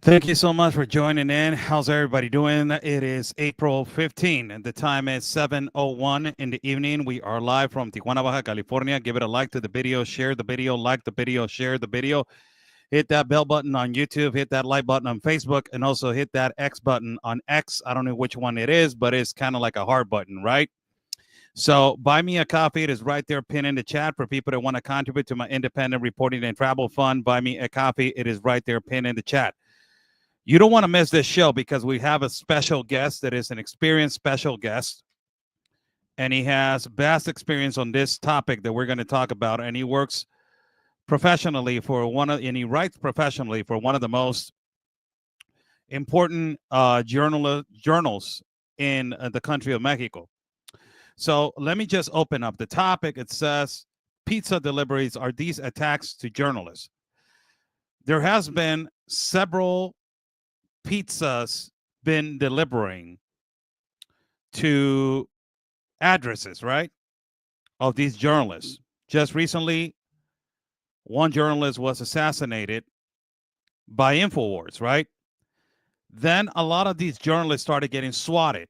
Thank you so much for joining in. How's everybody doing? It is April 15 and the time is 7:01 in the evening. We are live from Tijuana, Baja California. Give it a like to the video, share the video, like the video, share the video. Hit that bell button on YouTube, hit that like button on Facebook, and also hit that X button on X. I don't know which one it is, but it's kind of like a heart button, right? So buy me a coffee. It is right there pinned in the chat for people that want to contribute to my independent reporting and travel fund. Buy me a coffee. It is right there pinned in the chat. You don't want to miss this show because we have a special guest that is an experienced special guest. And he has vast experience on this topic that we're going to talk about. And he works professionally and he writes professionally for one of the most important journals in the country of Mexico. So let me just open up the topic. It says, pizza deliveries, are these attacks to journalists? There has been several pizzas been delivering to addresses, right, of these journalists. Just recently, one journalist was assassinated by InfoWars, right? Then a lot of these journalists started getting swatted.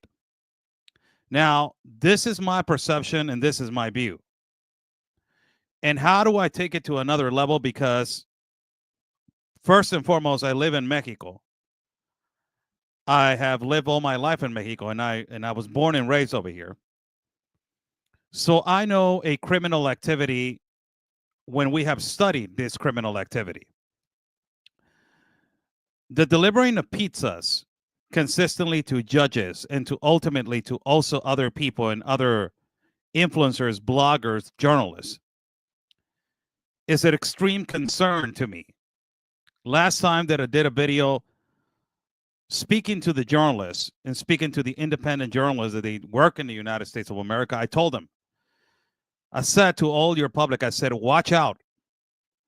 Now, this is my perception and this is my view. And how do I take it to another level? Because first and foremost, I live in Mexico. I have lived all my life in Mexico, and I was born and raised over here. So I know a criminal activity when we have studied this criminal activity. The delivering of pizzas consistently to judges and to ultimately to also other people and other influencers, bloggers, journalists is an extreme concern to me. Last time that I did a video speaking to the journalists and speaking to the independent journalists that they work in the United States of America, I told them, I said to all your public, I said, watch out.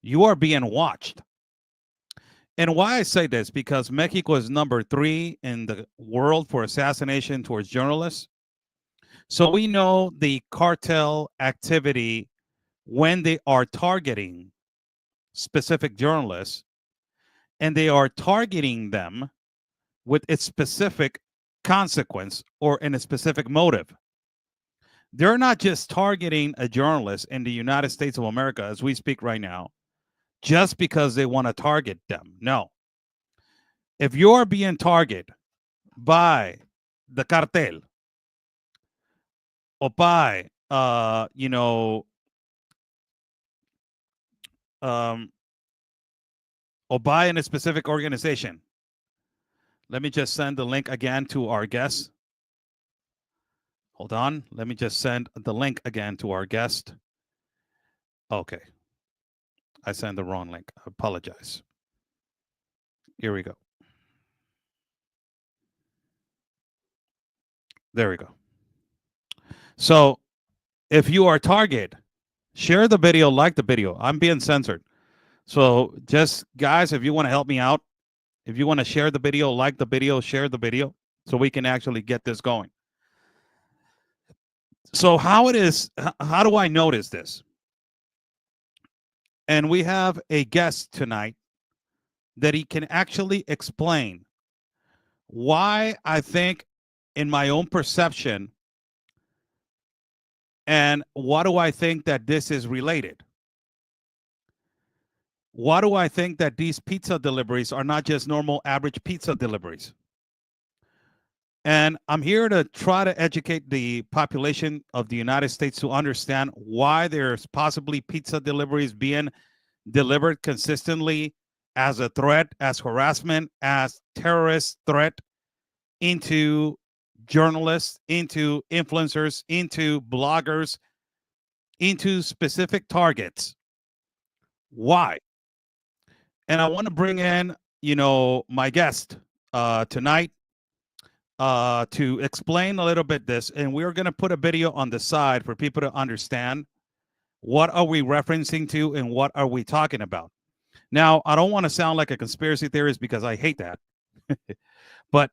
You are being watched. And why I say this, because Mexico is number 3 in the world for assassination towards journalists. So we know the cartel activity when they are targeting specific journalists, and they are targeting them with its specific consequence or in a specific motive. They're not just targeting a journalist in the United States of America as we speak right now, just because they want to target them. No. If you're being targeted by the cartel or by, or by in a specific organization, let me just send the link again to our guest. Hold on. Let me just send the link again to our guest. Okay. I sent the wrong link. I apologize. Here we go. There we go. So if you are target, share the video, like the video. I'm being censored. So just guys, if you want to help me out, if you want to share the video, like the video, share the video so we can actually get this going. So how do I notice this? And we have a guest tonight that he can actually explain why I think in my own perception and what do I think that this is related? Why do I think that these pizza deliveries are not just normal average pizza deliveries? And I'm here to try to educate the population of the United States to understand why there's possibly pizza deliveries being delivered consistently as a threat, as harassment, as terrorist threat into journalists, into influencers, into bloggers, into specific targets. Why? And I want to bring in, my guest tonight to explain a little bit this. And we're going to put a video on the side for people to understand what are we referencing to and what are we talking about. Now, I don't want to sound like a conspiracy theorist because I hate that. But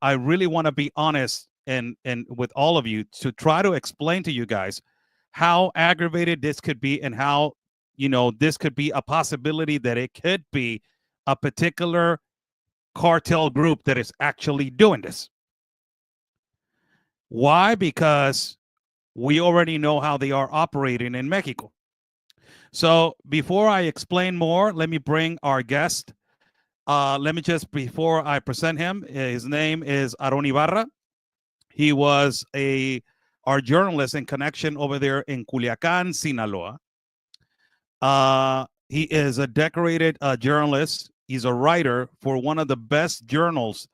I really want to be honest and with all of you to try to explain to you guys how aggravated this could be and how this could be a possibility that it could be a particular cartel group that is actually doing this. Why? Because we already know how they are operating in Mexico. So before I explain more, let me bring our guest. Let me just, before I present him, his name is Aron Ibarra. He was our journalist in connection over there in Culiacan, Sinaloa. He is a decorated journalist. He's a writer for one of the best journals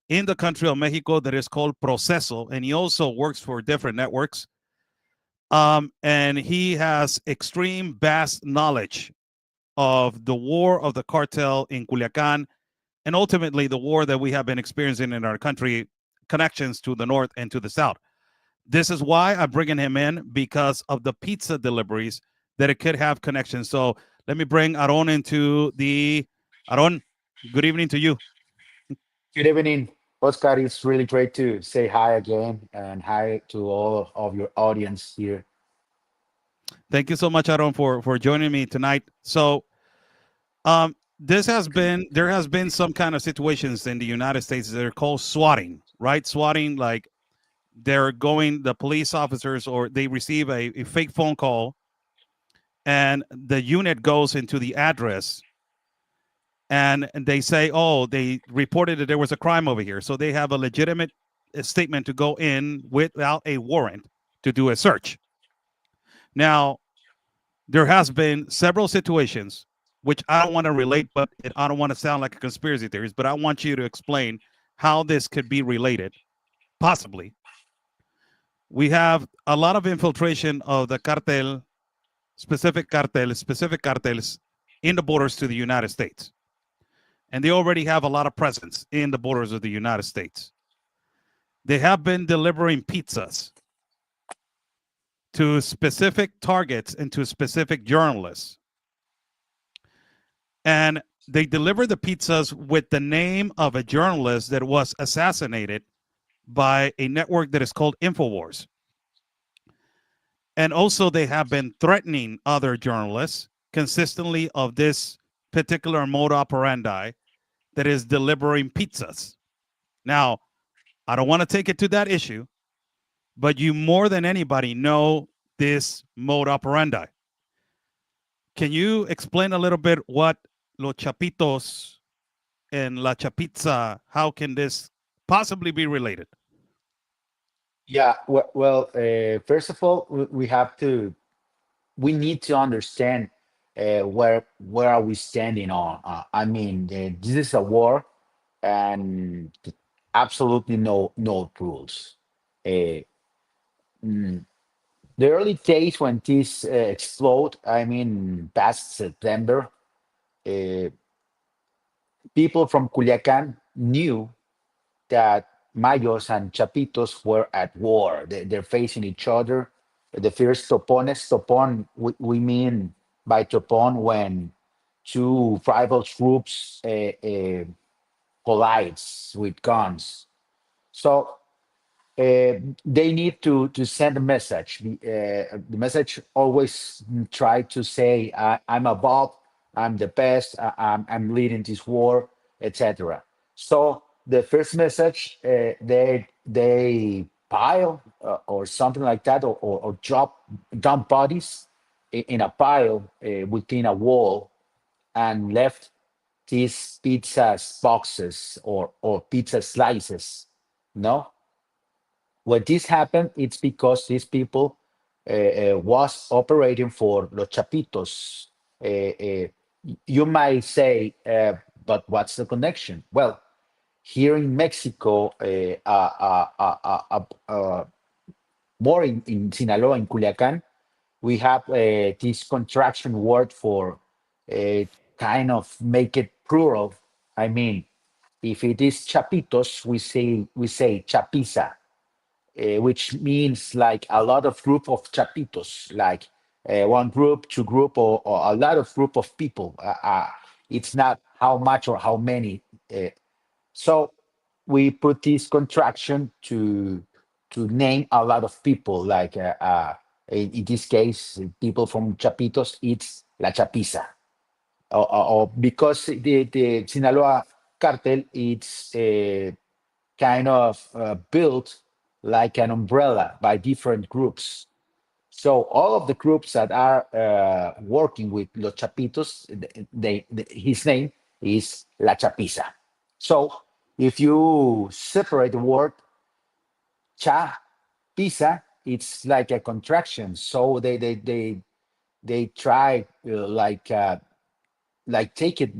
in the country of Mexico that is called Proceso, and he also works for different networks. And he has extreme vast knowledge of the war of the cartel in Culiacan, and ultimately the war that we have been experiencing in our country, connections to the north and to the south. This is why I'm bringing him in, because of the pizza deliveries that it could have connections. So let me bring Aron into the... Aron, good evening to you. Good evening, Oscar. It's really great to say hi again and hi to all of your audience here. Thank you so much, Aron, for joining me tonight. So there has been some kind of situations in the United States that are called swatting, right? Swatting, like the police officers, or they receive a fake phone call, and the unit goes into the address, and they say, oh, they reported that there was a crime over here. So they have a legitimate statement to go in without a warrant to do a search. Now, there has been several situations which I don't want to relate, but I don't want to sound like a conspiracy theorist, but I want you to explain how this could be related, possibly. We have a lot of infiltration of the cartel, specific cartels in the borders to the United States. And they already have a lot of presence in the borders of the United States. They have been delivering pizzas to specific targets and to specific journalists. And they deliver the pizzas with the name of a journalist that was assassinated by a network that is called Infowars. And also they have been threatening other journalists consistently of this particular mode operandi that is delivering pizzas. Now, I don't want to take it to that issue, but you more than anybody know this mode operandi. Can you explain a little bit what Los Chapitos and La Chapizza, how can this possibly be related? Yeah, first of all, we need to understand where are we standing on. I mean, this is a war, and absolutely no rules. Uh, mm, the early days when this explode, I mean, past September, uh, people from Culiacan knew that Mayos and Chapitos were at war. They're facing each other. The first topones, topon, we mean by topon when two rival groups collides with guns. So they need to send a message. The message always try to say, "I'm above, I'm the best, I'm leading this war," etc. So the first message, they pile or something like that, or dump bodies in a pile within a wall, and left these pizza boxes or pizza slices. No, when this happened, it's because these people was operating for Los Chapitos. You might say, but what's the connection? Well, Here in Mexico, more in Sinaloa, in Culiacan, we have this contraction word for uh, kind of make it plural. I mean, if it is chapitos, we say chapiza, which means like a lot of group of chapitos, like one group, two group, or a lot of group of people. It's not how much or how many. So we put this contraction to name a lot of people, like in this case, people from Chapitos, it's La Chapiza. Or because the Sinaloa cartel, it's kind of built like an umbrella by different groups. So all of the groups that are working with Los Chapitos, his name is La Chapiza. So if you separate the word cha pisa, it's like a contraction. So they try like take it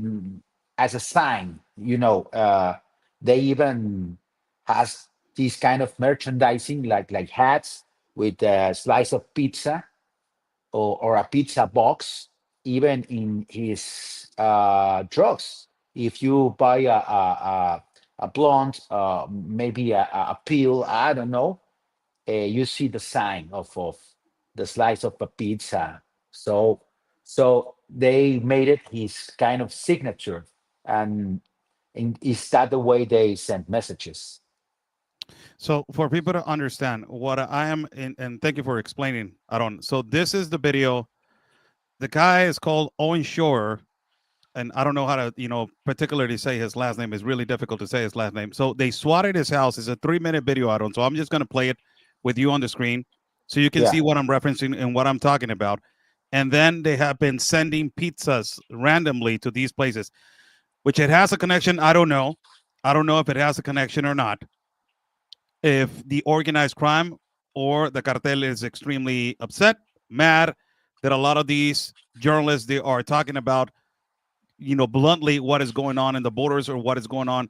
as a sign. They even has this kind of merchandising like hats with a slice of pizza or a pizza box, even in his drugs. If you buy a blonde, maybe a pill, I don't know, you see the sign of the slice of a pizza. So so they made it his kind of signature, and is that the way they send messages? So for people to understand what I am, and thank you for explaining, Aaron. So this is the video. The guy is called Owen Shore, and I don't know how to, particularly say his last name. It's really difficult to say his last name. So they swatted his house. It's a 3-minute video, Aaron. So I'm just going to play it with you on the screen so you can Yeah. see what I'm referencing and what I'm talking about. And then they have been sending pizzas randomly to these places, which it has a connection. I don't know. I don't know if it has a connection or not. If the organized crime or the cartel is extremely upset, mad that a lot of these journalists they are talking about, bluntly what is going on in the borders or what is going on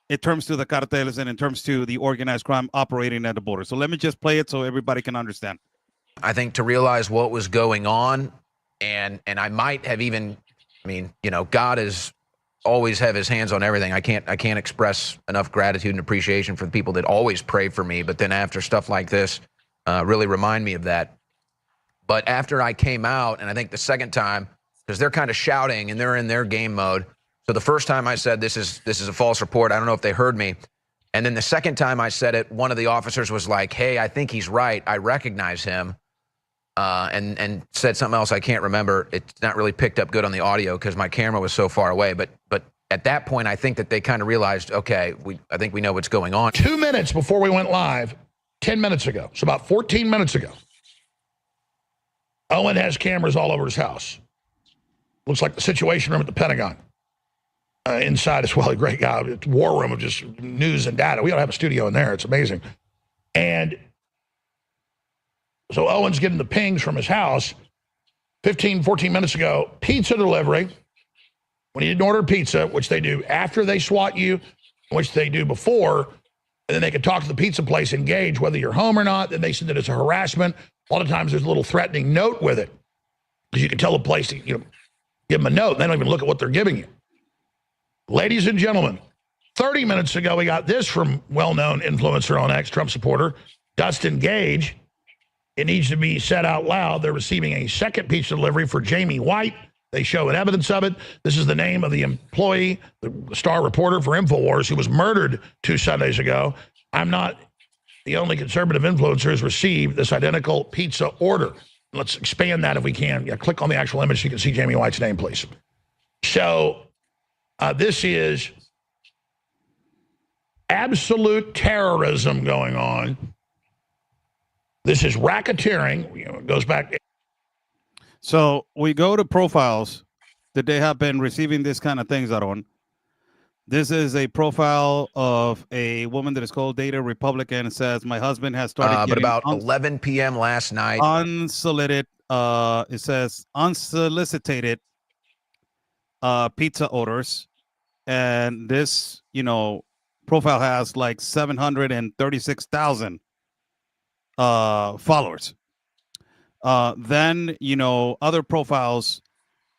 in terms to the cartels and in terms to the organized crime operating at the border. So let me just play it so everybody can understand. I think to realize what was going on, and I might have even, I mean, God is always have his hands on everything. I can't express enough gratitude and appreciation for the people that always pray for me. But then after stuff like this, really remind me of that. But after I came out, and I think the second time, because they're kind of shouting and they're in their game mode. So the first time I said this is a false report. I don't know if they heard me. And then the second time I said it, one of the officers was like, "Hey, I think he's right. I recognize him." And said something else I can't remember. It's not really picked up good on the audio because my camera was so far away. But at that point, I think that they kind of realized, okay, I think we know what's going on. 2 minutes before we went live, 10 minutes ago, so about 14 minutes ago, Owen has cameras all over his house. Looks like the Situation Room at the Pentagon. Inside as well, a great guy. It's a war room of just news and data. We don't have a studio in there. It's amazing. And so Owen's getting the pings from his house 15, 14 minutes ago. Pizza delivery. When he didn't order pizza, which they do after they SWAT you, which they do before, and then they can talk to the pizza place, engage whether you're home or not. Then they said that it's a harassment. A lot of times there's a little threatening note with it because you can tell the place to give them a note. And they don't even look at what they're giving you. Ladies and gentlemen, 30 minutes ago, we got this from well-known influencer on X, Trump supporter, Dustin Gage. It needs to be said out loud. They're receiving a second pizza delivery for Jamie White. They show evidence of it. This is the name of the employee, the star reporter for InfoWars, who was murdered 2 Sundays ago. I'm not the only conservative influencer who's received this identical pizza order. Let's expand that if we can. Yeah, click on the actual image so you can see Jamie White's name, please. So this is absolute terrorism going on. This is racketeering. It goes back. So we go to profiles that they have been receiving this kind of things, Aaron. This is a profile of a woman that is called Data Republican. It says, my husband has started But getting about 11 p.m. last night, unsolicited, it says unsolicited pizza orders. And this, profile has like 736,000 followers. Then other profiles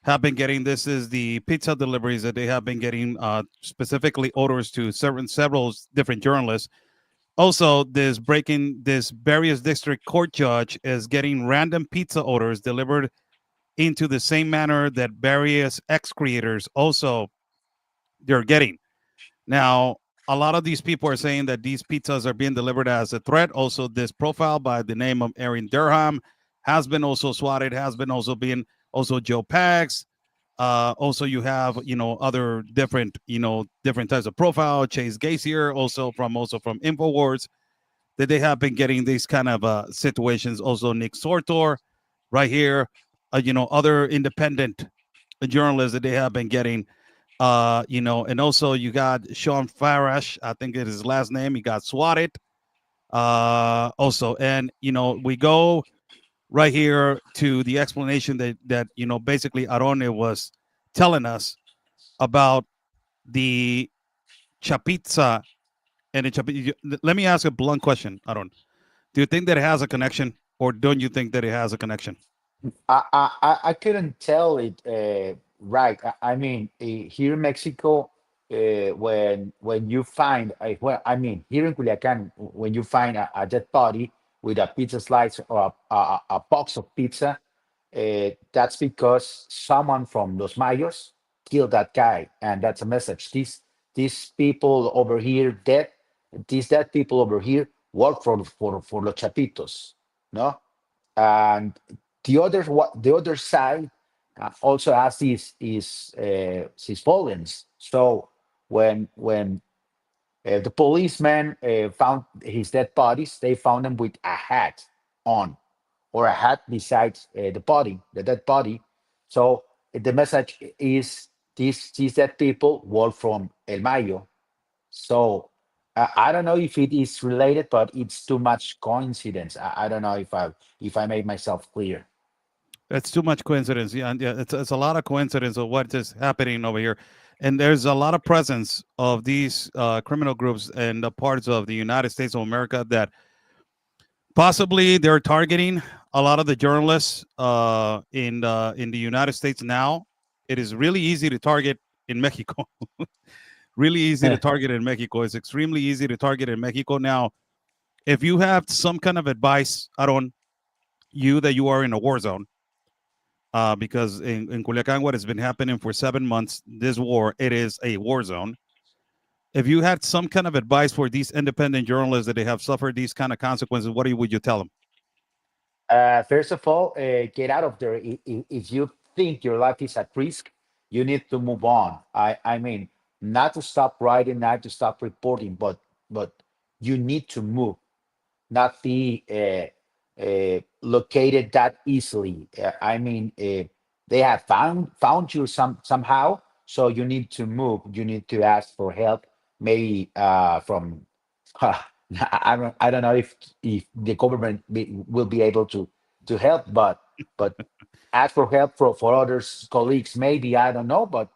have been getting, this is the pizza deliveries that they have been getting, specifically orders to several different journalists. Also, this various district court judge is getting random pizza orders delivered into the same manner that various ex creators also they're getting. Now, a lot of these people are saying that these pizzas are being delivered as a threat. Also, this profile by the name of Aron Durham has been also swatted, has been also being, also Joe Pags. Also, you have other different types of profile. Chase Gazier, also from Infowars, that they have been getting these kind of situations. Also, Nick Sortor, right here. Other independent journalists that they have been getting. And also you got Sean Farash, I think it is his last name. He got swatted. Also, and we go right here to the explanation that basically Arone was telling us about the chapitza and the chapitza. Let me ask a blunt question, Aron. Do you think that it has a connection, or don't you think that it has a connection? I couldn't tell it right. I mean, here in Mexico, when you find, well, I mean, here in Culiacan, when you find a dead body with a pizza slice or a box of pizza, that's because someone from Los Mayos killed that guy, and that's a message. These people over here dead, these dead people over here work for Los Chapitos, no? And the other side also has these violence. So when the policemen found his dead bodies, they found them with a hat on, or a hat besides the dead body. So the message is these dead people were from El Mayo. So I don't know if it is related, but it's too much coincidence. I don't know if I made myself clear. That's too much coincidence. Yeah, and yeah, it's a lot of coincidence of what is happening over here, and there's a lot of presence of these criminal groups in the parts of the United States of America that possibly they're targeting a lot of the journalists in the United States now. It is really easy to target in Mexico. Really easy to target in Mexico. It's extremely easy to target in Mexico now. If you have some kind of advice, Aaron, you that you are in a war zone, because in Culiacan, what has been happening for 7 months, this war, it is a war zone. If you had some kind of advice for these independent journalists that they have suffered these kind of consequences, would you tell them? First of all, get out of there. If you think your life is at risk, you need to move on. I mean, not to stop writing, not to stop reporting, but you need to move, not be located that easily. I mean, they have found you somehow, so you need to move. You need to ask for help, maybe from. I don't know if the government will be able to help, but ask for help for others colleagues. Maybe I don't know, but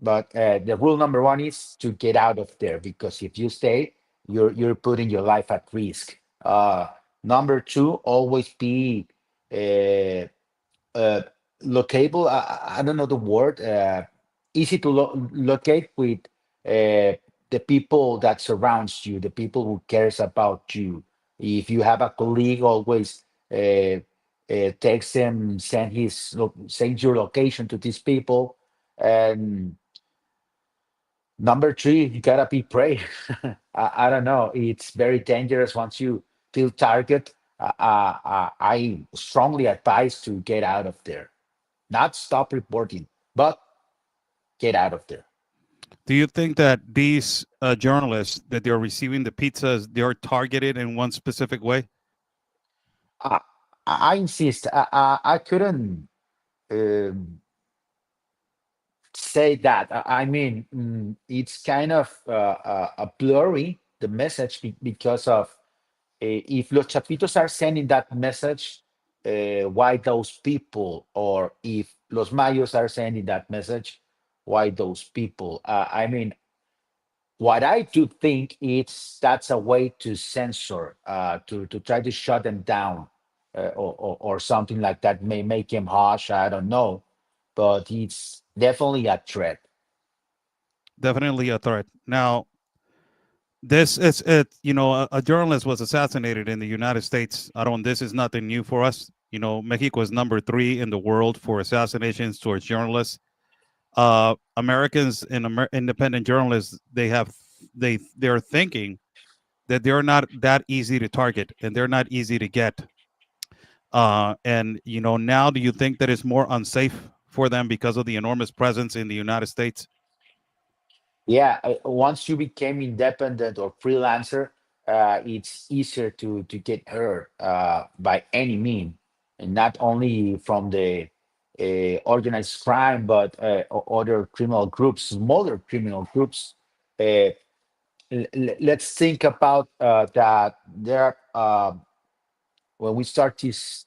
the rule number one is to get out of there, because if you stay, you're putting your life at risk. Number two, always be uh, uh, locable. I don't know the word. Easy to locate with the people that surrounds you, the people who cares about you. If you have a colleague, always text them, send your location to these people. And number three, you gotta be brave. I don't know. It's very dangerous once you feel target. I strongly advise to get out of there. Not stop reporting, but get out of there. Do you think that these journalists that they're receiving the pizzas, they're targeted in one specific way? I, I insist. I couldn't um, say that. I mean, it's kind of a blurry the message because of if Los Chapitos are sending that message, why those people, or if Los Mayos are sending that message, why those people? I mean, What I do think it's that's a way to censor, to try to shut them down, or something like that may make him harsh. I don't know, but it's definitely a threat. Definitely a threat. Now, this is it. A journalist was assassinated in the United States. I don't. This is nothing new for us. Mexico is number 3 in the world for assassinations towards journalists. Americans and independent journalists, they're thinking that they're not that easy to target and they're not easy to get. And now, do you think that it's more unsafe for them because of the enormous presence in the United States? Yeah, once you became independent or freelancer, it's easier to get hurt, by any mean, and not only from the organized crime, but other criminal groups, smaller criminal groups. Uh, let's think about that. There, when we start this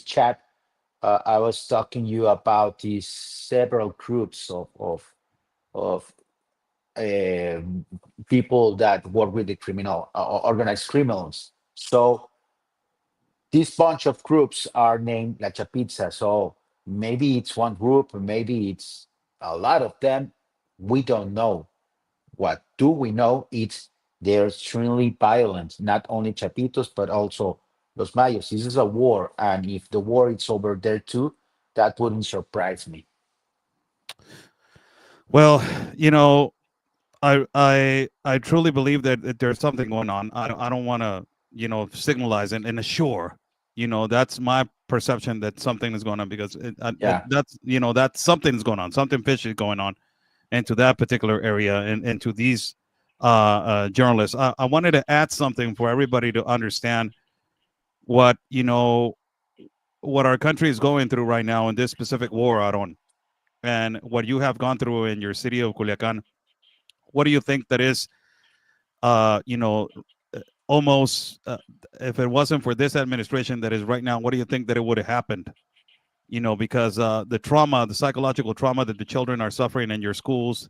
chat, I was talking you about these several groups of uh, people that work with the criminal, organized criminals. So this bunch of groups are named La Chapitza. So maybe it's one group, maybe it's a lot of them. We don't know. What do we know? It's they're extremely violent, not only Chapitos, but also Los Mayos. This is a war. And if the war is over there too, that wouldn't surprise me. Well, you know, I truly believe that there's something going on. I don't want to signalize and assure. That's my perception that something is going on because Yeah. that's something's going on. Something fishy is going on into that particular area and into these journalists. I wanted to add something for everybody to understand what what our country is going through right now in this specific war, Aron, and what you have gone through in your city of Culiacan. What do you think that is, uh, you know, almost, if it wasn't for this administration that is right now, what do you think that it would have happened? Because the trauma, the psychological trauma that the children are suffering in your schools,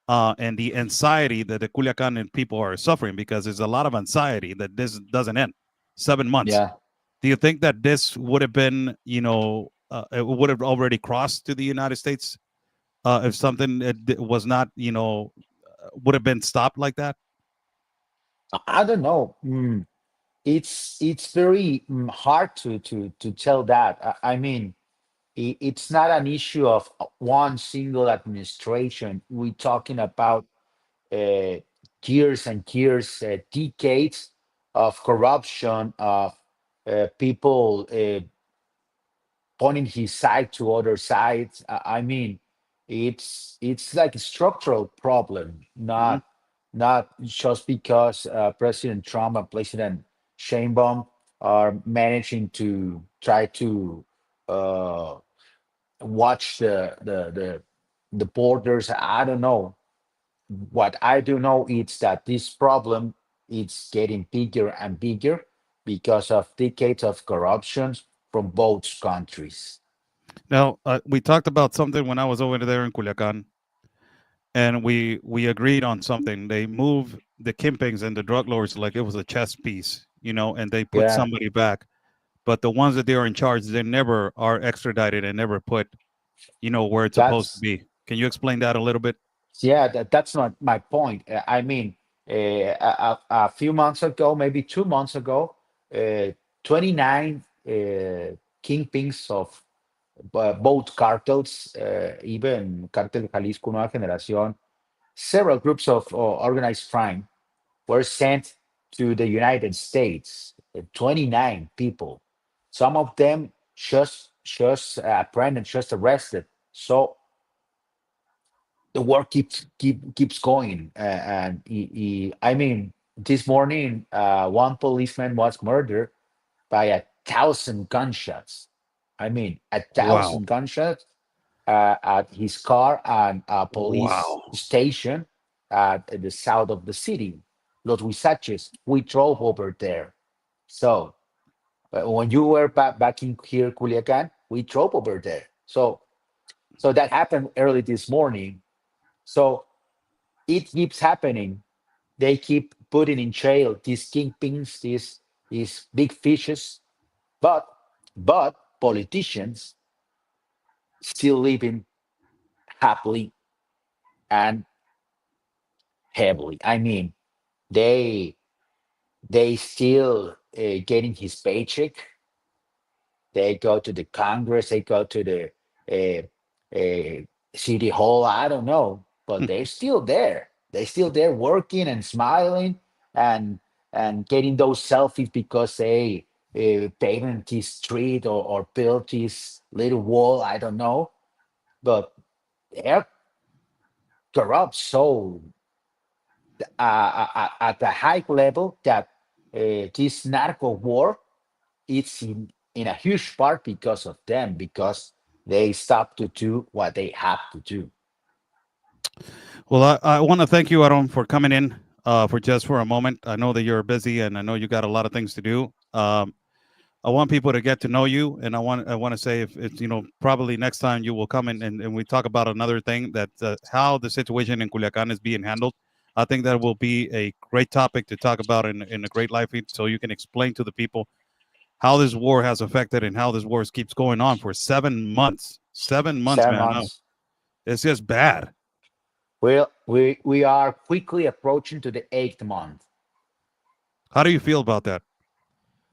and the anxiety that the Culiacan and people are suffering, because there's a lot of anxiety that this doesn't end. 7 months. Yeah. Do you think that this would have been, it would have already crossed to the United States if something was not, would have been stopped like that? I don't know. It's very hard to tell that. I mean, it's not an issue of one single administration. We're talking about uh, years and years, decades of corruption, of people pointing his side to other sides. I mean, it's like a structural problem, Hmm. not just because President Trump and President Sheinbaum are managing to try to uh, watch the borders. I don't know. What I do know is that this problem is getting bigger and bigger because of decades of corruption from both countries. Now, we talked about something when I was over there in Culiacan, and we agreed on something. They move the Kimpings and the drug lords like it was a chess piece, and they put Yeah, somebody back. But the ones that they are in charge, they never are extradited and never put, where it's supposed to that's be. Can you explain that a little bit? yeah, that's not my point. I mean, a few months ago, maybe 2 months ago, uh, 29 kingpins of both cartels, even Cartel Jalisco Nueva Generación, several groups of organized crime were sent to the United States. 29 people. Some of them just apprehended, just arrested. So the war keeps going, and I mean, this morning, one policeman was murdered by 1,000 gunshots. I mean, a Wow. thousand gunshots at his car and a police Wow. station at the south of the city, Los Huizaches. We drove over there. So when you were back in here, Culiacan, we drove over there. So that happened early this morning. So it keeps happening. They keep putting in jail these kingpins, these big fishes, but politicians still living happily and heavily. I mean, they they still getting his paycheck. They go to the Congress, they go to the city hall. I don't know, but they're still there. They're still there working and smiling and getting those selfies because they paved this street or built this little wall. I don't know, but they're corrupt so at a high level that this narco war it's in a huge part because of them because they stop to do what they have to do. Well, I want to thank you, Aron, for coming in for just for a moment. I know that you're busy, and I know you got a lot of things to do. I want people to get to know you, and I want to say if it's probably next time you will come in and we talk about another thing that how the situation in Culiacan is being handled. I think that will be a great topic to talk about in a great life feed, so you can explain to the people how this war has affected and how this war keeps going on for 7 months. 7 months, Seven man. No, months. it's just bad. Well, we are quickly approaching to the 8th month. How do you feel about that?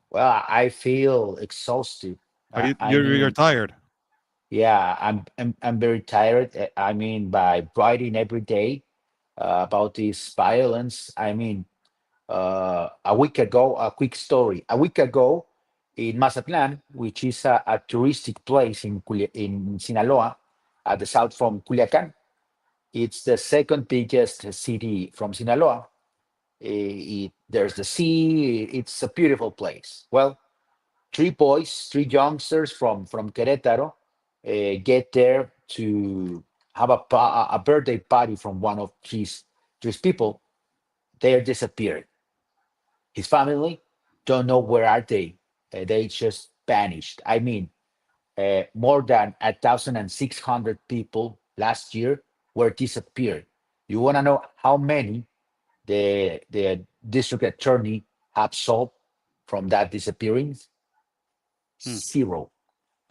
Well, I feel exhausted. Are you I you're mean, tired? yeah, I'm very tired. I mean, by writing every day about this violence. I mean, a week ago, a quick story. A week ago, in Mazatlan, which is a touristic place in Sinaloa, at the south from Culiacan, it's the second biggest city from Sinaloa. There's the sea. It's a beautiful place. Well, three boys, three youngsters from Querétaro, get there to have a birthday party from one of these people. They are disappeared. His family don't know where are they. They just vanished. I mean, more than 1,600 people last year were disappeared. You want to know how many the district attorney have solved from that disappearance? Hmm. Zero.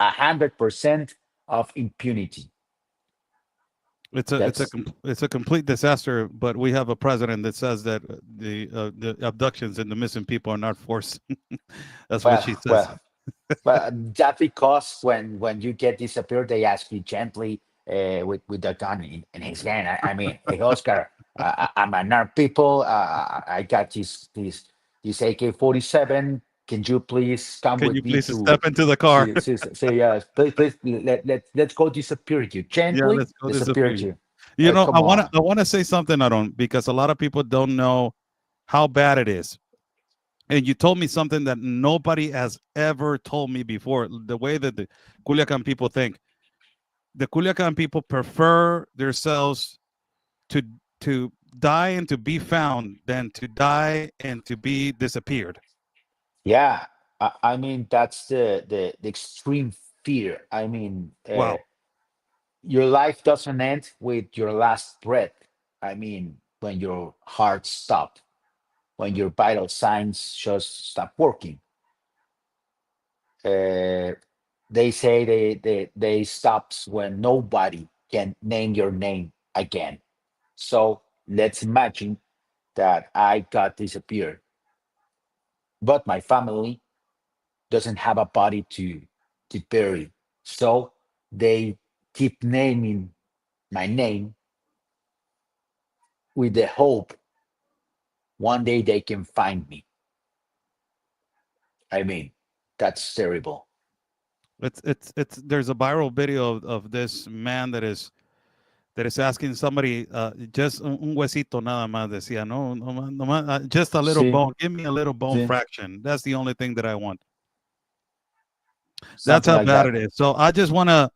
100% of impunity. That's It's a complete disaster. But we have a president that says that the abductions and the missing people are not forced. That's what well, she says. well, that because when you get disappeared, they ask you gently with the gun in his hand. I mean, hey Oscar, I'm an armed people. I got this AK-47. Can you please come Can you with me please to step into the car? say please let's go disappear you Yeah, gently let's go disappear disappear. you. I Come want to on. I want to say something, I don't, because a lot of people don't know how bad it is. And you told me something that nobody has ever told me before. The way that the Culiacan people think, the Culiacan people prefer themselves to die and to be found than to die and to be disappeared. Yeah, I mean that's the extreme fear. I mean, Wow. your life doesn't end with your last breath. I mean, when your heart stops, when your vital signs just stop working. Uh, they say they stops when nobody can name your name again. So let's imagine that I got disappeared, but my family doesn't have a body to bury. So they keep naming my name with the hope one day they can find me. I mean, that's terrible. It's there's a viral video of this man that is asking somebody just un huesito nada más decía no más, just a little See, bone, give me a little bone see, fraction. That's the only thing that I want. That's something how like bad that. it is. So I just want to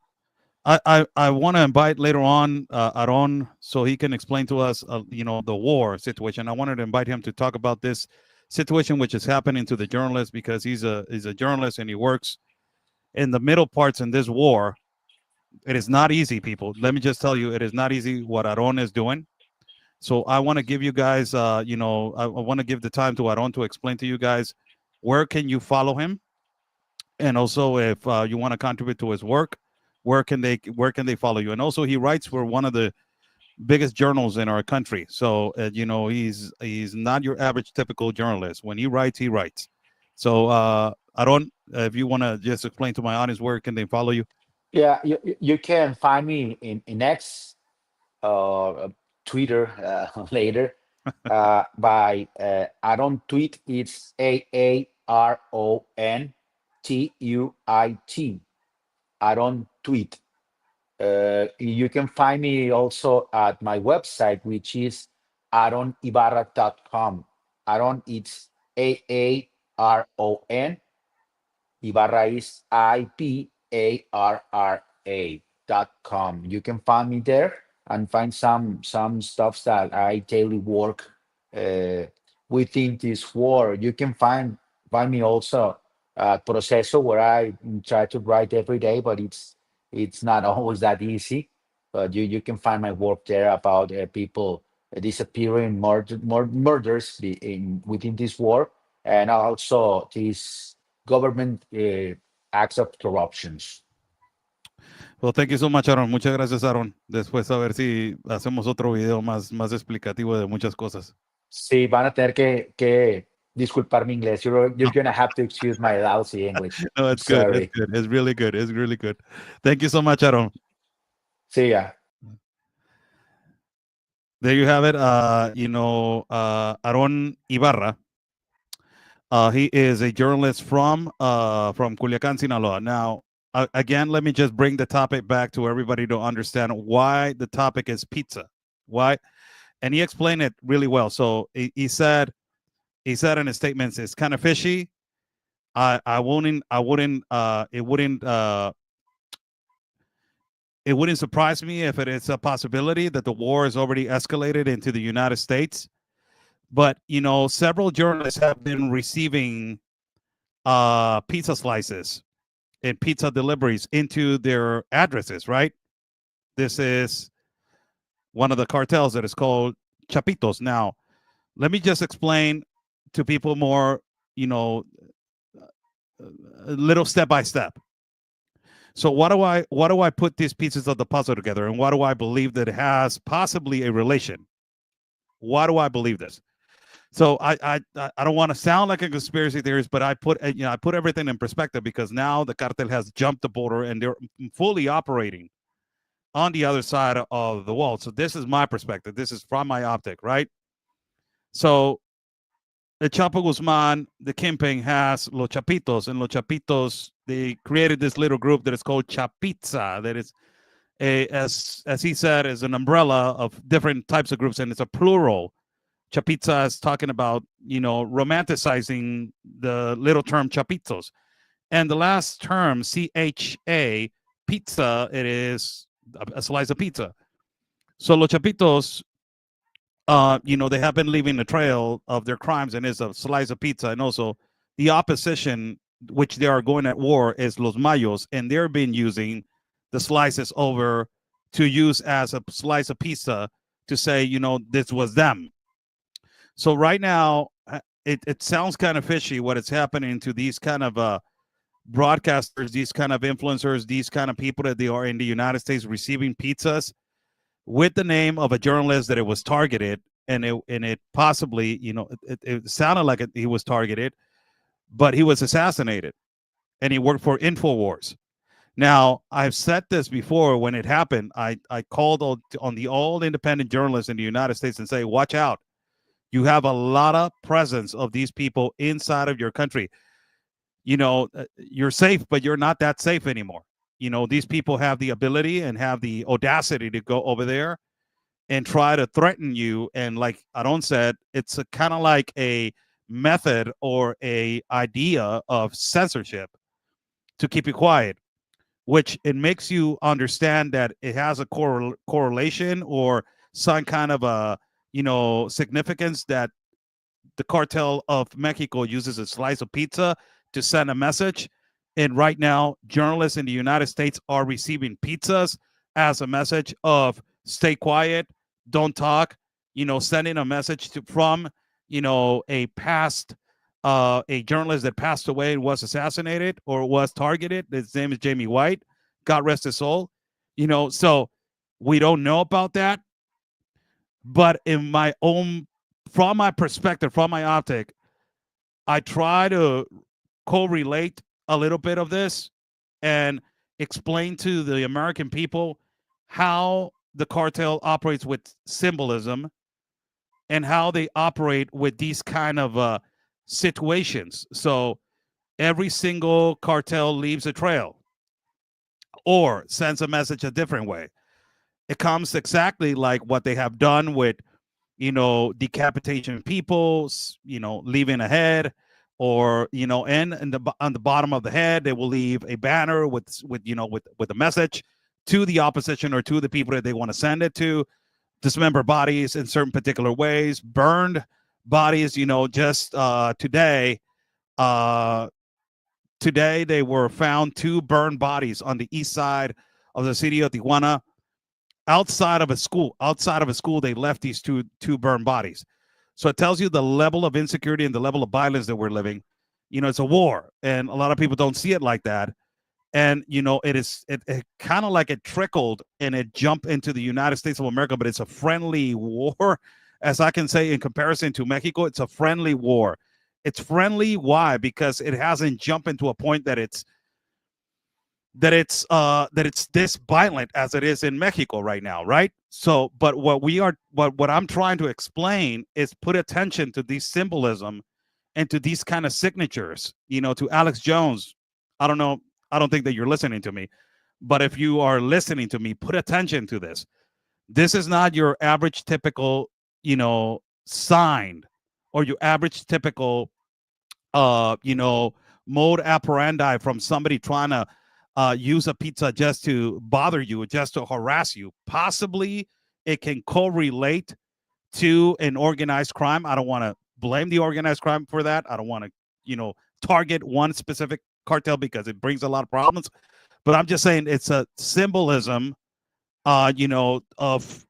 I want to invite later on Aron so he can explain to us the war situation. I wanted to invite him to talk about this situation which is happening to the journalist, because he's a journalist and he works in the middle parts in this war. It is not easy, people. Let me just tell you, it is not easy what Aron is doing. So I want to give you guys, I want to give the time to Aron to explain to you guys where can you follow him, and also if you want to contribute to his work, where can they follow you? And also he writes for one of the biggest journals in our country. So he's not your average typical journalist. When he writes, he writes. So Aron, if you want to just explain to my audience where can they follow you? Yeah, you can find me in X, uh, Twitter later, by Aron Tweet. It's AARONTUIT. Aron Tweet. You can find me also at my website, which is aronibarra.com. Aron, it's AARON. Ibarra is IBARRA.com. You can find me there and find some stuff that I daily work uh, within this war. You can find me also at Proceso, where I try to write every day, but it's not always that easy. But you can find my work there about people disappearing, murders within this war, and also this government acts of corruptions. Well, thank you so much, Aron. Muchas gracias, Aron. Después a ver si hacemos otro video más explicativo de muchas cosas. Sí, van a tener que disculpar mi inglés. You're gonna have to excuse my lousy English. No, I'm it's good. It's sorry. good. It's really good. It's really good. Thank you so much, Aron. See ya. There you have it. Aron Ibarra. He is a journalist from Culiacan, Sinaloa. Now, again, let me just bring the topic back to everybody to understand why the topic is pizza. Why? And he explained it really well. So he said in his statements, it's kind of fishy. It wouldn't surprise me if it is a possibility that the war has already escalated into the United States. But several journalists have been receiving pizza slices and pizza deliveries into their addresses, right? This is one of the cartels that is called Chapitos. Now, let me just explain to people more, a little step by step. So why do I put these pieces of the puzzle together, and why do I believe that it has possibly a relation? Why do I believe this? So I don't want to sound like a conspiracy theorist, but I put everything in perspective, because now the cartel has jumped the border and they're fully operating on the other side of the wall. So this is my perspective. This is from my optic, right? So the Chapo Guzman, the Kingpin, has Los Chapitos, and Los Chapitos, they created this little group that is called Chapitza, that is as he said, is an umbrella of different types of groups, and it's a plural. Chapitza is talking about, romanticizing the little term chapitos. And the last term, CHA, pizza, it is a slice of pizza. So Los Chapitos, they have been leaving a trail of their crimes, and it's a slice of pizza. And also the opposition, which they are going at war, is Los Mayos, and they're been using the slices over to use as a slice of pizza to say, this was them. So right now, it sounds kind of fishy what is happening to these kind of broadcasters, these kind of influencers, these kind of people that they are in the United States receiving pizzas with the name of a journalist that it was targeted, and it possibly, it sounded like he was targeted, but he was assassinated, and he worked for InfoWars. Now, I've said this before. When it happened, I called on the all independent journalists in the United States and say, watch out. You have a lot of presence of these people inside of your country. You're safe, but you're not that safe anymore. These people have the ability and have the audacity to go over there and try to threaten you. And like Aron said, it's kind of like a method or a idea of censorship to keep you quiet, which it makes you understand that it has a correlation or some kind of a significance that the cartel of Mexico uses a slice of pizza to send a message. And right now, journalists in the United States are receiving pizzas as a message of stay quiet, don't talk, sending a message from, a journalist that passed away and was assassinated or was targeted. His name is Jamie White. God rest his soul. So we don't know about that. But from my perspective, from my optic, I try to correlate a little bit of this and explain to the American people how the cartel operates with symbolism and how they operate with these kind of situations. So every single cartel leaves a trail or sends a message a different way. It comes exactly like what they have done with, decapitation people, leaving a head, or and on the bottom of the head they will leave a banner with a message to the opposition or to the people that they want to send it to. Dismember bodies in certain particular ways, burned bodies. Just today they were found 2 burned bodies on the east side of the city of Tijuana. Outside of a school, they left these two burned bodies. So it tells you the level of insecurity and the level of violence that we're living. It's a war, and a lot of people don't see it like that. And it kind of like it trickled and it jumped into the United States of America, but it's a friendly war, as I can say, in comparison to Mexico. It's a friendly war. It's friendly. Why? Because it hasn't jumped into a point that it's this violent as it is in Mexico right now, right? So, but what I'm trying to explain is put attention to these symbolism and to these kind of signatures. To Alex Jones, I don't know, I don't think that you're listening to me, but if you are listening to me, put attention to this. This is not your average typical, sign, or your average typical, mode operandi from somebody trying to use a pizza just to bother you, just to harass you. Possibly it can correlate to an organized crime. I don't want to blame the organized crime for that. I don't want to, target one specific cartel because it brings a lot of problems. But I'm just saying it's a symbolism, of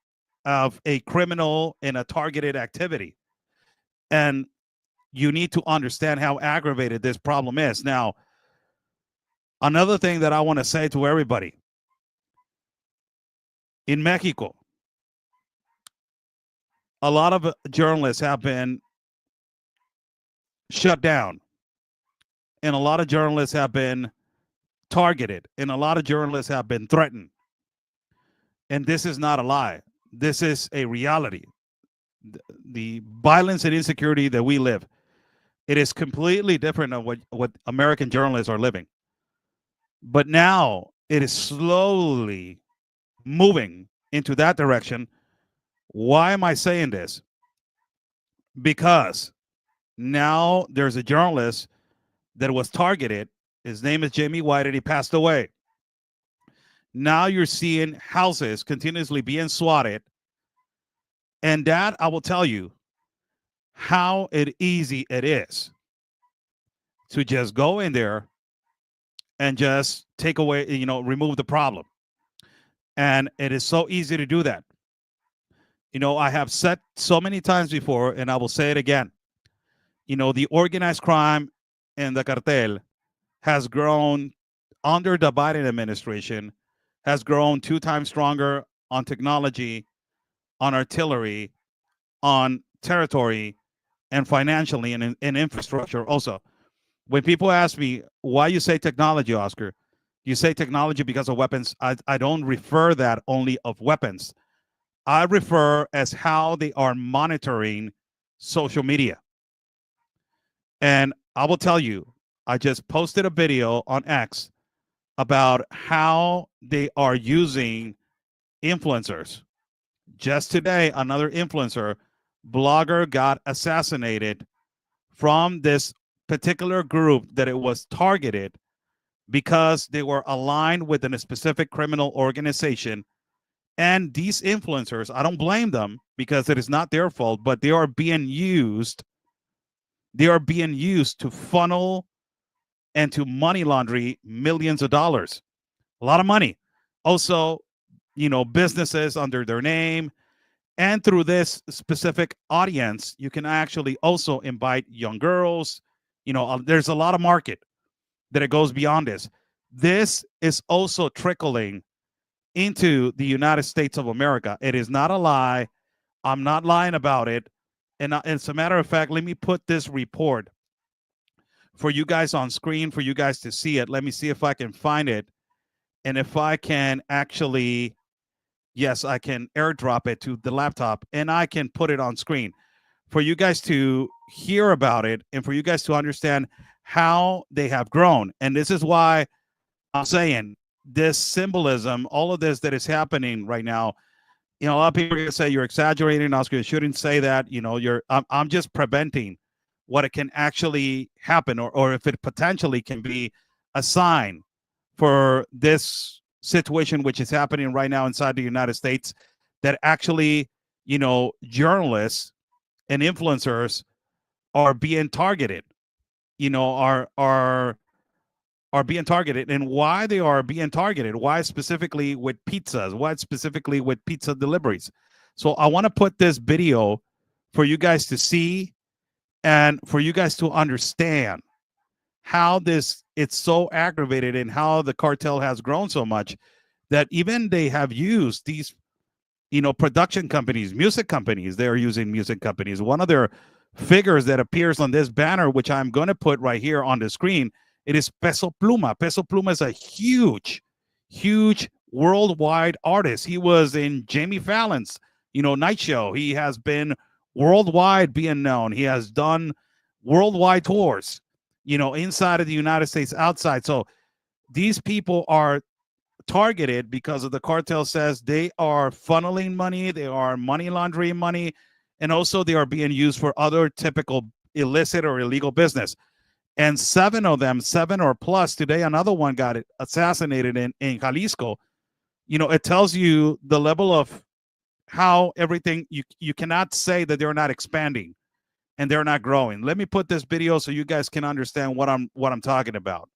a criminal and a targeted activity. And you need to understand how aggravated this problem is. Now, another thing that I want to say to everybody, in Mexico, a lot of journalists have been shut down, and a lot of journalists have been targeted, and a lot of journalists have been threatened. And this is not a lie. This is a reality. The violence and insecurity that we live, it is completely different than what American journalists are living. But now it is slowly moving into that direction. Why am I saying this? Because now there's a journalist that was targeted. His name is Jamie White, and he passed away. Now you're seeing houses continuously being swatted. And that, I will tell you how easy it is to just go in there and just take away, remove the problem. And it is so easy to do that. I have said so many times before, and I will say it again. The organized crime and the cartel has grown under the Biden administration, has grown 2 times stronger on technology, on artillery, on territory, and financially, and in infrastructure also. When people ask me why you say technology, Oscar, you say technology because of weapons. I don't refer that only of weapons. I refer as how they are monitoring social media. And I will tell you, I just posted a video on X about how they are using influencers. Just today, another influencer blogger got assassinated from this particular group that it was targeted because they were aligned with a specific criminal organization. And these influencers, I don't blame them because it is not their fault, but they are being used. They are being used to funnel and to money laundry millions of dollars. A lot of money. Also, businesses under their name, And through this specific audience, you can actually also invite young girls. There's a lot of market that it goes beyond this. This is also trickling into the United States of America. It is not a lie. I'm not lying about it. And as a matter of fact, let me put this report for you guys on screen for you guys to see it. Let me see if I can find it. And if I can actually, yes, I can airdrop it to the laptop and I can put it on screen for you guys to hear about it and for you guys to understand how they have grown. And this is why I'm saying this symbolism, all of this that is happening right now, a lot of people are going to say you're exaggerating, Oscar. You shouldn't say that. I'm just preventing what it can actually happen, or if it potentially can be a sign for this situation which is happening right now inside the United States, that actually, journalists and influencers are being targeted, are being targeted, and why they are being targeted, why specifically with pizzas, why specifically with pizza deliveries. So I want to put this video for you guys to see and for you guys to understand how it's so aggravated and how the cartel has grown so much that even they have used these production companies, music companies. They're using music companies. One of their figures that appears on this banner, which I'm going to put right here on the screen, it is Peso Pluma. Peso Pluma is a huge worldwide artist. He was in Jamie Fallon's night show. He has been worldwide being known. He has done worldwide tours, inside of the United States, outside. So these people are targeted because of the cartel says they are funneling money, they are money laundering money, and also they are being used for other typical illicit or illegal business. And 7 of them, 7 or plus, today another one got assassinated in Jalisco. It tells you the level of how everything, you cannot say that they're not expanding and they're not growing. Let me put this video so you guys can understand what I'm talking about.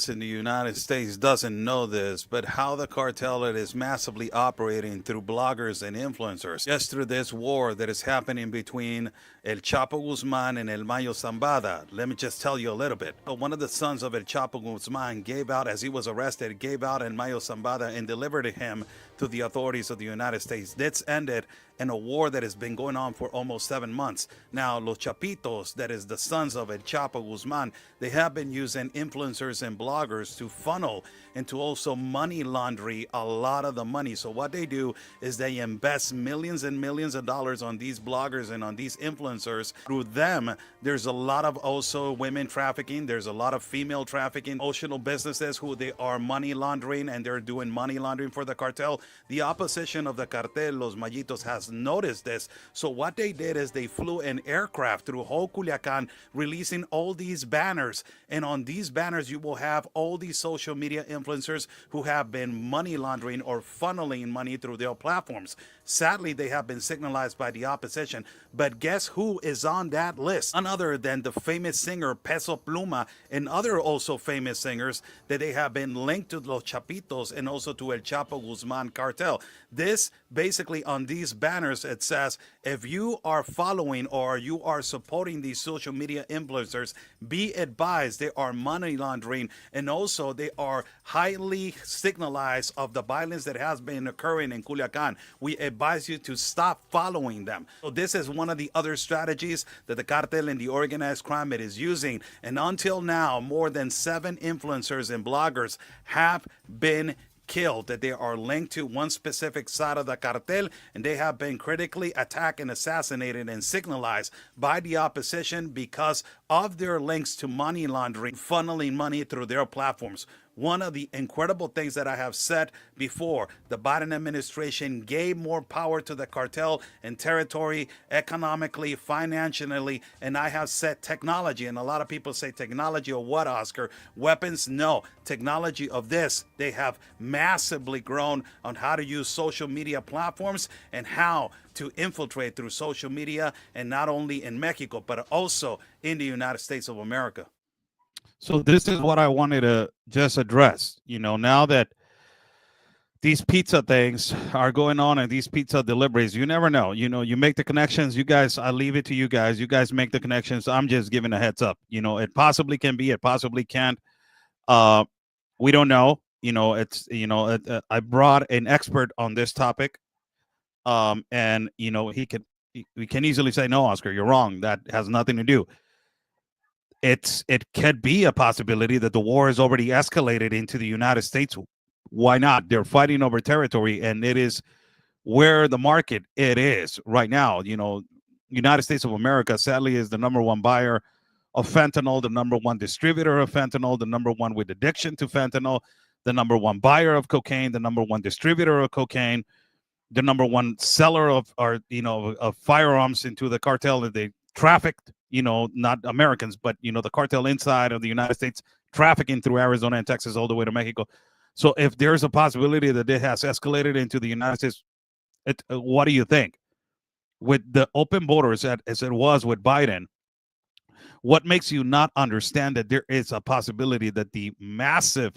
In the United States doesn't know this, but how the cartel is massively operating through bloggers and influencers. Just through this war that is happening between El Chapo Guzman and El Mayo Zambada. Let me just tell you a little bit. One of the sons of El Chapo Guzman gave out, as he was arrested, gave out El Mayo Zambada and delivered him to the authorities of the United States. This ended in a war that has been going on for almost 7 months. Now, Los Chapitos, that is the sons of El Chapo Guzman, they have been using influencers and bloggers to funnel and to also money laundry a lot of the money. So what they do is they invest millions and millions of dollars on these bloggers and on these influencers. Through them, there's a lot of also women trafficking. There's a lot of female trafficking, emotional businesses who they are money laundering, and they're doing money laundering for the cartel. The opposition of the cartel, Los Mallitos, has noticed this. So what they did is they flew an aircraft through whole Culiacan, releasing all these banners. And on these banners, you will have all these social media influencers who have been money laundering or funneling money through their platforms. Sadly, they have been signalized by the opposition. But guess who is on that list? None other than the famous singer Peso Pluma and other also famous singers that they have been linked to Los Chapitos and also to El Chapo Guzman cartel. This basically on these banners, it says, if you are following or you are supporting these social media influencers, be advised they are money laundering, and also they are highly signalized of the violence that has been occurring in Culiacan. We advise you to stop following them. So this is one of the other strategies that the cartel and the organized crime it is using. And until now, more than 7 influencers and bloggers have been killed, that they are linked to one specific side of the cartel, and they have been critically attacked and assassinated and signalized by the opposition because of their links to money laundering, funneling money through their platforms. One of the incredible things that I have said before, the Biden administration gave more power to the cartel and territory, economically, financially, and I have said technology, and a lot of people say technology or what, Oscar? Weapons? No. Technology of this, they have massively grown on how to use social media platforms and how to infiltrate through social media, and not only in Mexico, but also in the United States of America. So this is what I wanted to just address. Now that these pizza things are going on and these pizza deliveries. You never know. You make the connections. You guys, I leave it to you guys. You guys make the connections. I'm just giving a heads up. It possibly can be, it possibly can't. Uh, we don't know. I brought an expert on this topic. And we can easily say, no, Oscar, you're wrong. That has nothing to do. It could be a possibility that the war has already escalated into the United States. Why not? They're fighting over territory, and it is where the market it is right now. United States of America sadly is the number one buyer of fentanyl, the number one distributor of fentanyl, the number one with addiction to fentanyl, the number one buyer of cocaine, the number one distributor of cocaine, the number one seller of firearms into the cartel that they trafficked, not Americans, but the cartel inside of the United States, trafficking through Arizona and Texas all the way to Mexico. So if there's a possibility that it has escalated into the United States, what do you think? With the open borders as it was with Biden, what makes you not understand that there is a possibility that the massive,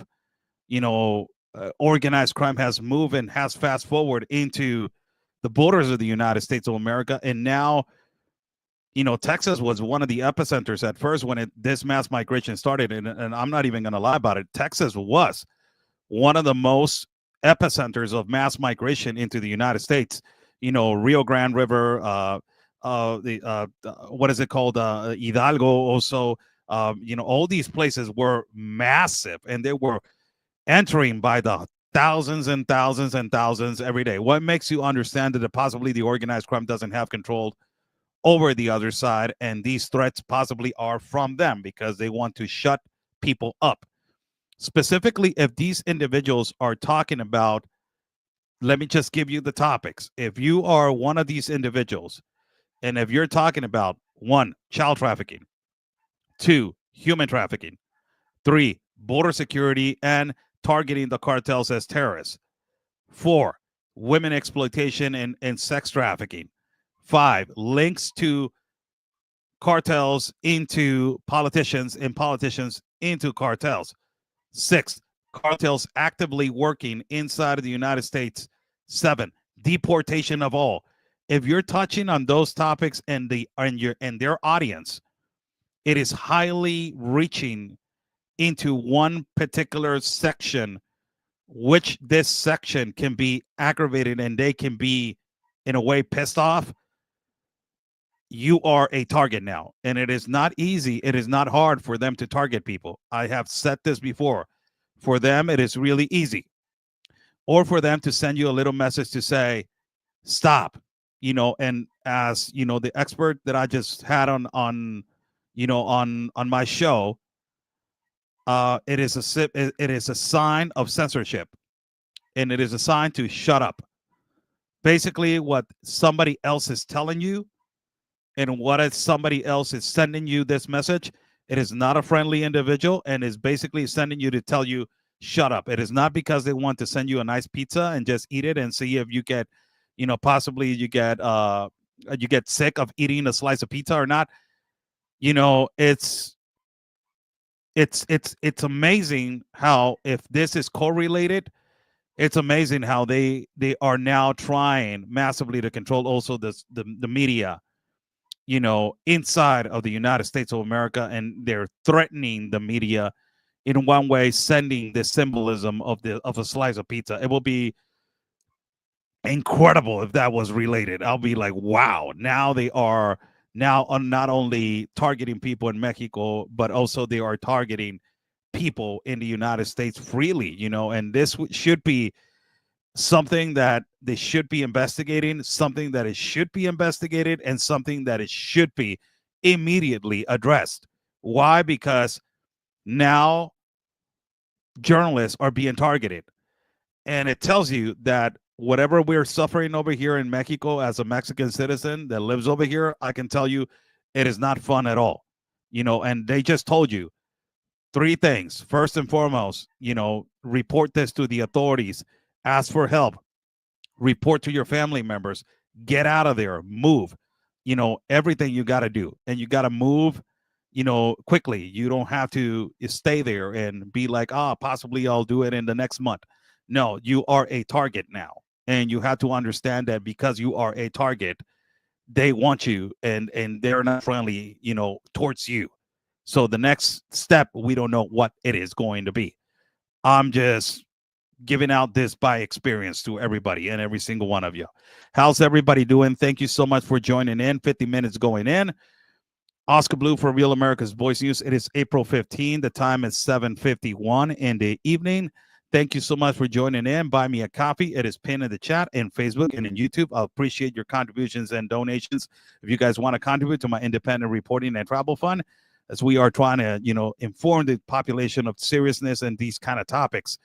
organized crime has moved and has fast forward into the borders of the United States of America? And now, Texas was one of the epicenters at first when this mass migration started. And I'm not even going to lie about it. Texas was one of the most epicenters of mass migration into the United States. Rio Grande River, what is it called? Hidalgo also. All these places were massive, and they were entering by the thousands and thousands and thousands every day. What makes you understand that possibly the organized crime doesn't have control over the other side, and these threats possibly are from them because they want to shut people up? Specifically, if these individuals are talking about, let me just give you the topics. If you are one of these individuals, and if you're talking about 1, child trafficking, 2, human trafficking, 3, border security and targeting the cartels as terrorists, 4, women exploitation and sex trafficking, 5, links to cartels into politicians and politicians into cartels, 6, cartels actively working inside of the United States, 7, deportation of all. If you're touching on those topics and their audience, it is highly reaching into one particular section, which this section can be aggravated and they can be in a way pissed off. You are a target now, and it is not easy. It is not hard for them to target people. I have said this before. For them, it is really easy, or for them to send you a little message to say, stop, and as the expert that I just had on my show, it is a sign of censorship, and it is a sign to shut up. Basically, what somebody else is telling you and somebody else is sending you this message, it is not a friendly individual and is basically sending you to tell you, shut up. It is not because they want to send you a nice pizza and just eat it and see if you get, possibly you get sick of eating a slice of pizza or not. It's amazing how, if this is correlated, it's amazing how they are now trying massively to control also the media, inside of the United States of America, and they're threatening the media in one way, sending the symbolism of a slice of pizza. It will be incredible if that was related. I'll be like, wow, now they are now not only targeting people in Mexico, but also they are targeting people in the United States freely, and this should be something that they should be investigating, something that it should be investigated, and something that it should be immediately addressed. Why? Because now journalists are being targeted. And it tells you that whatever we're suffering over here in Mexico as a Mexican citizen that lives over here, I can tell you it is not fun at all. And they just told you 3 things. First and foremost, report this to the authorities, ask for help, report to your family members, get out of there, move, everything you got to do. And you got to move, quickly. You don't have to stay there and be like, possibly I'll do it in the next month. No, you are a target now. And you have to understand that because you are a target, they want you and they're not friendly, towards you. So the next step, we don't know what it is going to be. I'm just giving out this by experience to everybody and every single one of you. How's everybody doing? Thank you so much for joining in. 50 minutes going in. Oscar Blue for Real America's Voice News. It is April 15. The time is 7:51 in the evening. Thank you so much for joining in. Buy me a coffee. It is pinned in the chat in Facebook and in YouTube. I appreciate your contributions and donations. If you guys want to contribute to my independent reporting and travel fund, as we are trying to, inform the population of seriousness and these kind of topics.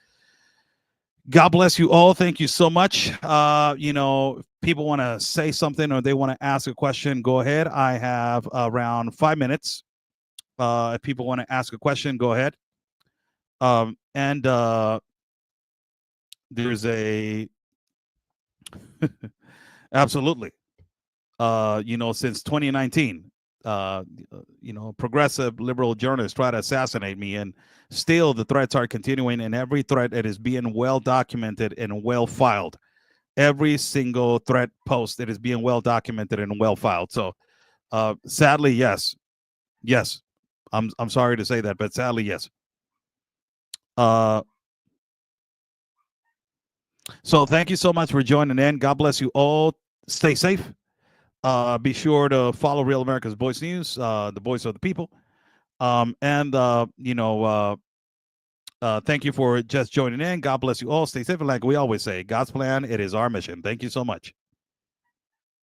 God bless you all. Thank you so much. If people want to say something or they want to ask a question, go ahead. I have around 5 minutes. If people want to ask a question, go ahead. And there's a absolutely. Since 2019, progressive liberal journalists try to assassinate me, and still the threats are continuing, and every threat that is being well documented and well filed. Every single threat post that is being well documented and well filed. So sadly, yes. I'm sorry to say that, but sadly, yes. So thank you so much for joining in. God bless you all. Stay safe. Be sure to follow Real America's Voice News, the voice of the people. Thank you for just joining in. God bless you all. Stay safe. And like we always say, God's plan, it is our mission. Thank you so much.